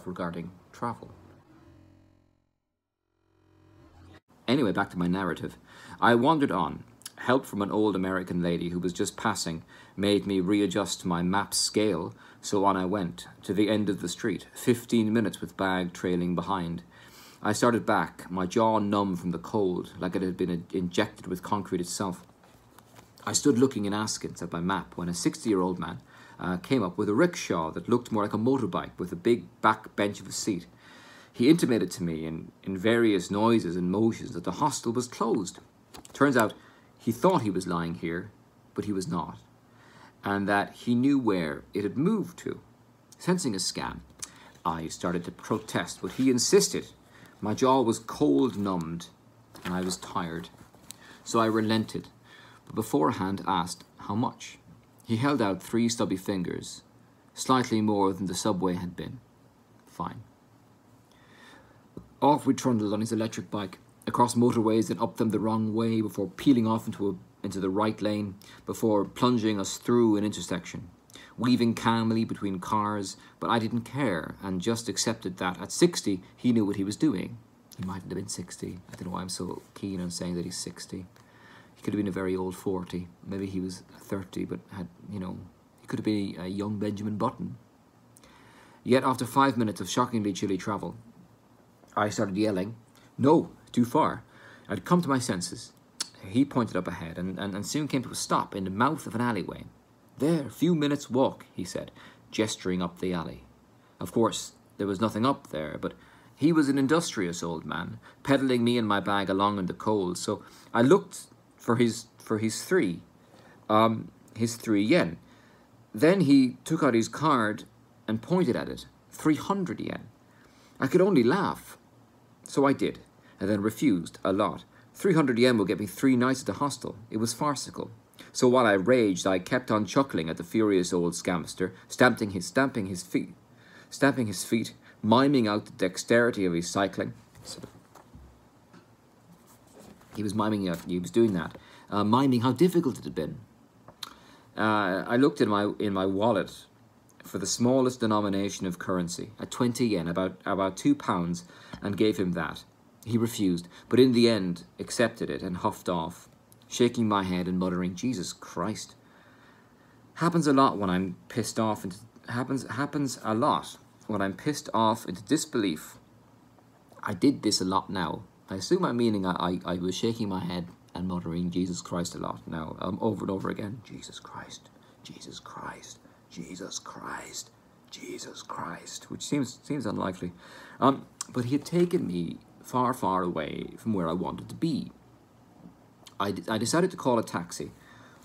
regarding travel. Anyway, back to my narrative. I wandered on. Help from an old American lady who was just passing made me readjust my map scale, so on I went, to the end of the street, 15 minutes with bag trailing behind. I started back, my jaw numb from the cold, like it had been injected with concrete itself. I stood looking in askance at my map when a 60-year-old man came up with a rickshaw that looked more like a motorbike with a big back bench of a seat. He intimated to me in various noises and motions that the hostel was closed. Turns out he thought he was lying here, but he was not, and that he knew where it had moved to. Sensing a scam, I started to protest, but he insisted. My jaw was cold numbed, and I was tired. So I relented, but beforehand asked how much. He held out 3 stubby fingers, slightly more than the subway had been. Fine. Off we trundled on his electric bike, across motorways and up them the wrong way before peeling off into the right lane, before plunging us through an intersection, weaving calmly between cars, but I didn't care and just accepted that at 60 he knew what he was doing. He mightn't have been 60. I don't know why I'm so keen on saying that he's 60. He could have been a very old 40. Maybe he was 30, but had, he could have been a young Benjamin Button. Yet after 5 minutes of shockingly chilly travel, I started yelling, "No, too far." I'd come to my senses. He pointed up ahead and soon came to a stop in the mouth of an alleyway. "There, few minutes' walk," he said, gesturing up the alley. Of course, there was nothing up there, but he was an industrious old man, peddling me and my bag along in the cold, so I looked for his 3 yen. Then he took out his card and pointed at it, 300 yen. I could only laugh, so I did, and then refused a lot. 300 yen will get me 3 nights at the hostel. It was farcical. So while I raged, I kept on chuckling at the furious old scamster, stamping his feet, miming out the dexterity of his cycling. So he was doing that, miming how difficult it had been. I looked in my wallet for the smallest denomination of currency, at 20 yen, about £2, and gave him that. He refused, but in the end accepted it and huffed off, shaking my head and muttering, "Jesus Christ." Happens a lot when I'm pissed off into disbelief. I did this a lot now. I assume I'm meaning I was shaking my head and muttering "Jesus Christ" a lot now, over and over again. Jesus Christ, Jesus Christ, Jesus Christ, Jesus Christ, which seems unlikely. But he had taken me far, far away from where I wanted to be. I decided to call a taxi.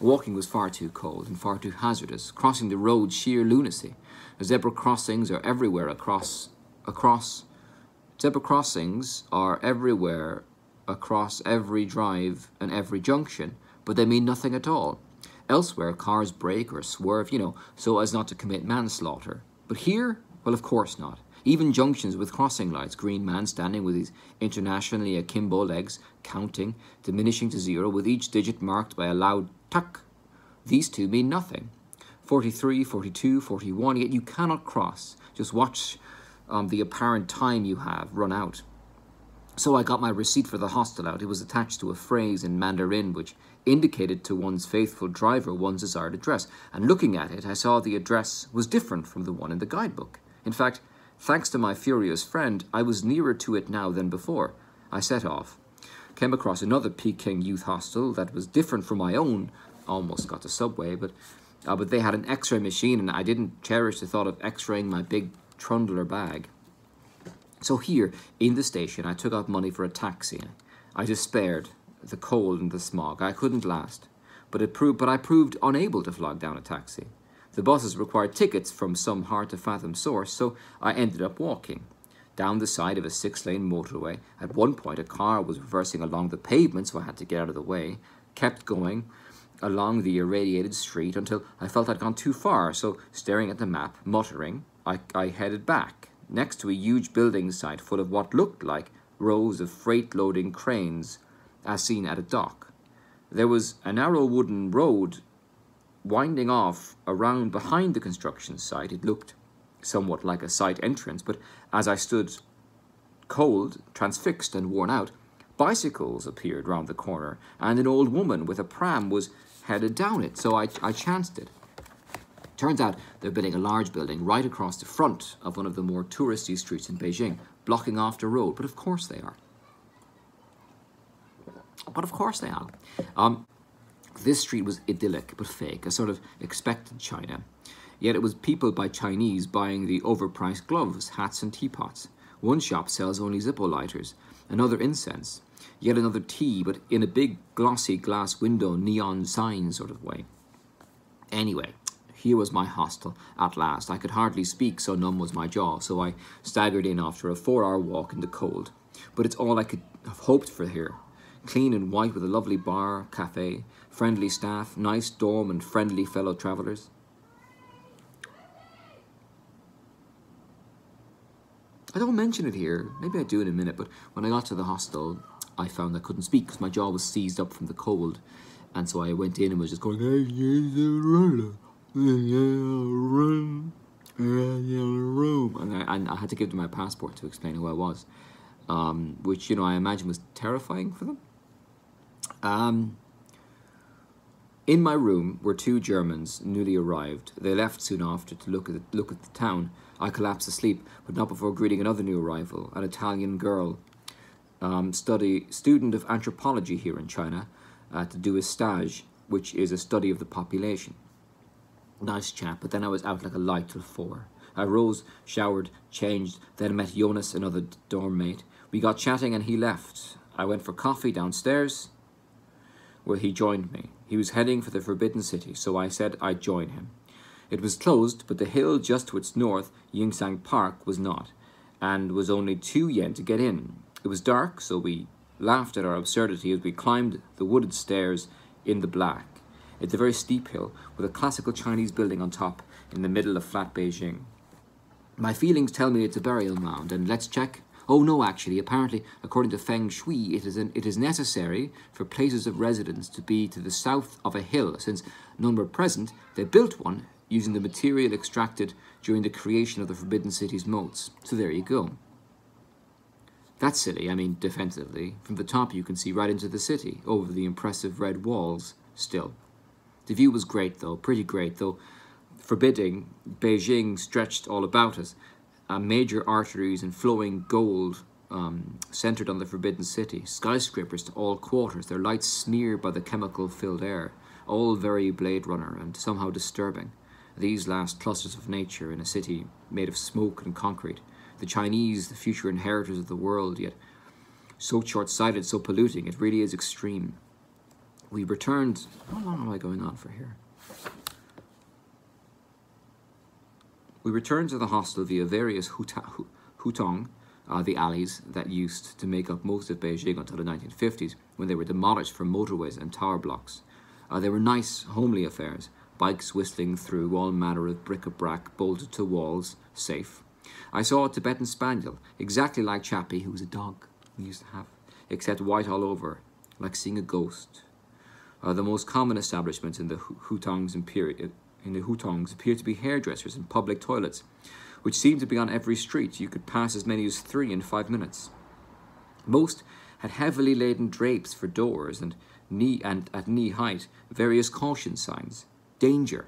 Walking was far too cold and far too hazardous. Crossing the road, sheer lunacy. Zebra crossings are everywhere across every drive and every junction, but they mean nothing at all. Elsewhere, cars brake or swerve, so as not to commit manslaughter. But here, well, of course not. Even junctions with crossing lights, green man standing with his internationally akimbo legs, counting, diminishing to 0, with each digit marked by a loud tuck. These two mean nothing. 43, 42, 41, yet you cannot cross. Just watch the apparent time you have run out. So I got my receipt for the hostel out. It was attached to a phrase in Mandarin which indicated to one's faithful driver one's desired address. And looking at it, I saw the address was different from the one in the guidebook. In fact, thanks to my furious friend, I was nearer to it now than before. I set off, came across another Peking youth hostel that was different from my own. Almost got the subway, but they had an x-ray machine, and I didn't cherish the thought of x-raying my big trundler bag. So here, in the station, I took out money for a taxi. I despaired, the cold and the smog. I couldn't last. But I proved unable to flag down a taxi. The buses required tickets from some hard-to-fathom source, so I ended up walking. Down the side of a 6-lane motorway. At one point, a car was reversing along the pavement, so I had to get out of the way. Kept going along the irradiated street until I felt I'd gone too far, so staring at the map, muttering, I headed back, next to a huge building site full of what looked like rows of freight-loading cranes, as seen at a dock. There was a narrow wooden road winding off around behind the construction site. It looked somewhat like a side entrance, but as I stood cold, transfixed and worn out, bicycles appeared round the corner, and an old woman with a pram was headed down it, so I chanced it. Turns out they're building a large building right across the front of one of the more touristy streets in Beijing, blocking off the road, but of course they are. This street was idyllic but fake, a sort of expected China. Yet it was peopled by Chinese buying the overpriced gloves, hats and teapots. One shop sells only Zippo lighters, another incense, yet another tea, but in a big glossy glass window neon sign sort of way. Anyway, here was my hostel at last. I could hardly speak, so numb was my jaw, so I staggered in after a 4-hour walk in the cold. But it's all I could have hoped for here. Clean and white with a lovely bar, cafe, friendly staff, nice dorm and friendly fellow travellers. I don't mention it here, maybe I do in a minute, but when I got to the hostel, I found I couldn't speak because my jaw was seized up from the cold. And so I went in and was just going, and I had to give them my passport to explain who I was, which, you know, I imagine was terrifying for them. In my room were 2 Germans, newly arrived. They left soon after to look at the town. I collapsed asleep, but not before greeting another new arrival, an Italian girl, student of anthropology here in China, to do a stage, which is a study of the population. Nice chap, but then I was out like a light till 4. I rose, showered, changed, then met Jonas, another dorm mate. We got chatting and he left. I went for coffee downstairs, where he joined me. He was heading for the Forbidden City, so I said I'd join him. It was closed, but the hill just to its north, Yingsang Park, was not, and was only 2 yen to get in. It was dark, so we laughed at our absurdity as we climbed the wooded stairs in the black. It's a very steep hill, with a classical Chinese building on top, in the middle of flat Beijing. My feelings tell me it's a burial mound, and let's check. Oh no, actually, apparently, according to Feng Shui, it is necessary for places of residence to be to the south of a hill. Since none were present, they built one using the material extracted during the creation of the Forbidden City's moats. So there you go. That's silly, I mean defensively. From the top you can see right into the city, over the impressive red walls still. The view was great though, pretty great, though forbidding. Beijing stretched all about us. Major arteries and flowing gold centered on the Forbidden City. Skyscrapers to all quarters, their lights smeared by the chemical-filled air. All very Blade Runner and somehow disturbing. These last clusters of nature in a city made of smoke and concrete. The Chinese, the future inheritors of the world, yet so short-sighted, so polluting, it really is extreme. We returned... How long am I going on for here? We returned to the hostel via various hutong, the alleys that used to make up most of Beijing until the 1950s, when they were demolished for motorways and tower blocks. They were nice, homely affairs, bikes whistling through all manner of bric-a-brac bolted to walls, safe. I saw a Tibetan spaniel, exactly like Chappie, who was a dog we used to have, except white all over, like seeing a ghost. The most common establishments in the hutongs appear to be hairdressers and public toilets, which seem to be on every street. You could pass as many as 3 in 5 minutes. Most had heavily laden drapes for doors and at knee height, various caution signs. Danger,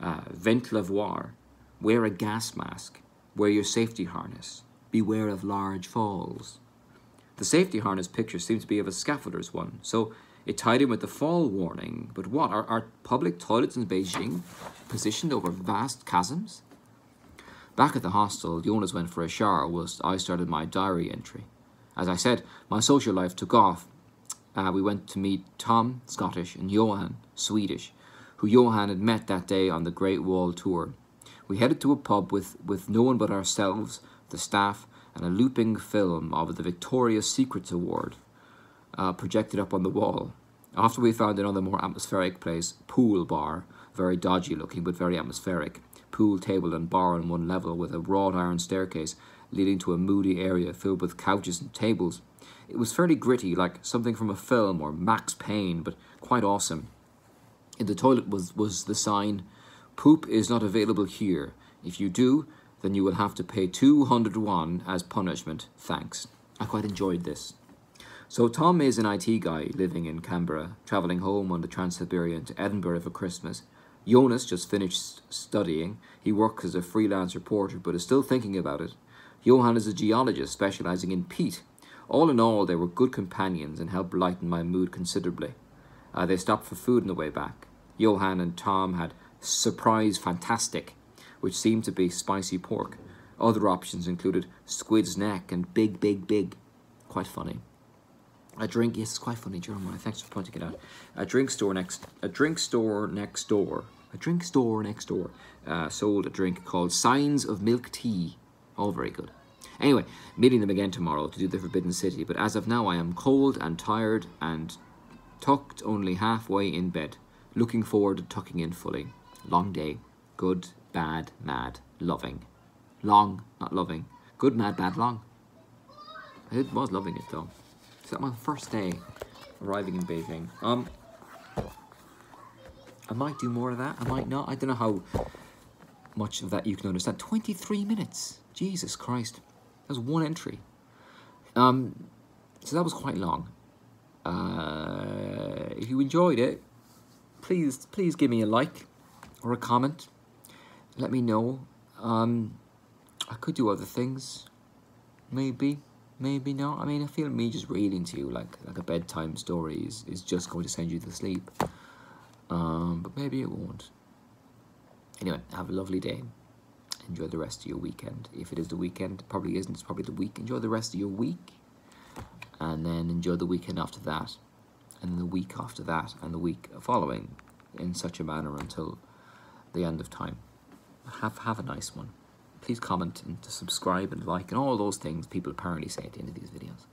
vent lavoir, wear a gas mask, wear your safety harness, beware of large falls. The safety harness picture seemed to be of a scaffolder's one, so it tied in with the fall warning. But what, are public toilets in Beijing positioned over vast chasms? Back at the hostel, Jonas went for a shower whilst I started my diary entry. As I said, my social life took off. We went to meet Tom, Scottish, and Johan, Swedish, who Johan had met that day on the Great Wall tour. We headed to a pub with no one but ourselves, the staff, and a looping film of the Victoria's Secrets Award projected up on the wall. After we found another more atmospheric place, Pool Bar, very dodgy looking but very atmospheric. Pool table and bar on one level with a wrought iron staircase leading to a moody area filled with couches and tables. It was fairly gritty, like something from a film or Max Payne, but quite awesome. In the toilet was the sign, "Poop is not available here. If you do, then you will have to pay 200 won as punishment. Thanks. I quite enjoyed this. So Tom is an IT guy living in Canberra, travelling home on the trans-siberian to Edinburgh for Christmas. Jonas just finished studying. He works as a freelance reporter but is still thinking about it. Johan is a geologist specialising in peat. All in all, they were good companions and helped lighten my mood considerably. They stopped for food on the way back. Johan and Tom had surprise fantastic, which seemed to be spicy pork. Other options included squid's neck and big. Quite funny. A drink, yes, it's quite funny, Jeremiah. Thanks for pointing it out. A drink store next door sold a drink called Signs of Milk Tea. All very good. Anyway, meeting them again tomorrow to do the Forbidden City, but as of now I am cold and tired and tucked only halfway in bed. Looking forward to tucking in fully. Long day. Good, bad, mad, loving. Long, not loving. Good, mad, bad, long. I was loving it though. Is that my first day arriving in Beijing? I might do more of that. I might not. I don't know how much of that you can understand. 23 minutes. Jesus Christ. That was one entry. So that was quite long. If you enjoyed it, please give me a like or a comment. Let me know. I could do other things. Maybe not. I mean, I feel me just reading to you like a bedtime story is just going to send you to sleep. But maybe it won't. Anyway, have a lovely day. Enjoy the rest of your weekend. If it is the weekend, it probably isn't. It's probably the week. Enjoy the rest of your week. And then enjoy the weekend after that. And the week after that. And the week following. In such a manner until the end of time. Have a nice one. Please comment and to subscribe and like and all those things people apparently say at the end of these videos.